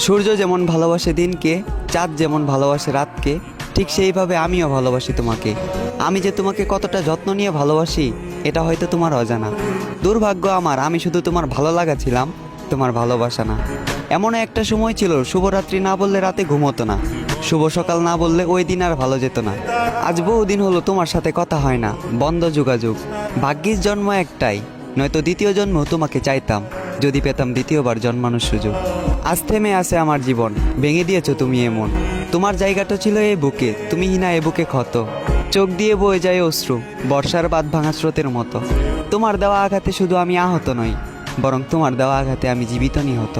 সূর্য যেমন ভালোবাসে দিনকে, চাঁদ যেমন ভালোবাসে রাতকে, ঠিক সেইভাবে আমিও ভালোবাসি তোমাকে। আমি যে তোমাকে কতটা যত্ন নিয়ে ভালোবাসি এটা হয়তো তোমার অজানা। দুর্ভাগ্য আমার, আমি শুধু তোমার ভালো লাগা ছিলাম, তোমার ভালোবাসা না। এমন একটা সময় ছিল শুভরাত্রি না বললে রাতে ঘুমোতো না, শুভ সকাল না বললে ওই দিন আর ভালো যেত না। আজ বহুদিন হলো তোমার সাথে কথা হয় না, বন্ধ যোগাযোগ। ভাগ্যিস জন্ম একটাই, নয়তো দ্বিতীয় জন্ম তোমাকে চাইতাম, যদি পেতাম দ্বিতীয়বার জন্মানোর সুযোগ। আজ থেমে আছে আমার জীবন, ভেঙে দিয়েছো তুমি এমন। তোমার জায়গাটা ছিল এই বুকে, তুমি হিনা এ বুকে ক্ষত। চোখ দিয়ে বয়ে যায় অশ্রু, বর্ষার বাঁধ ভাঙা স্রোতের মতো। তোমার দেওয়া আঘাতে শুধু আমি আহত নই, বরং তোমার দেওয়া আঘাতে আমি জীবিত নিহত।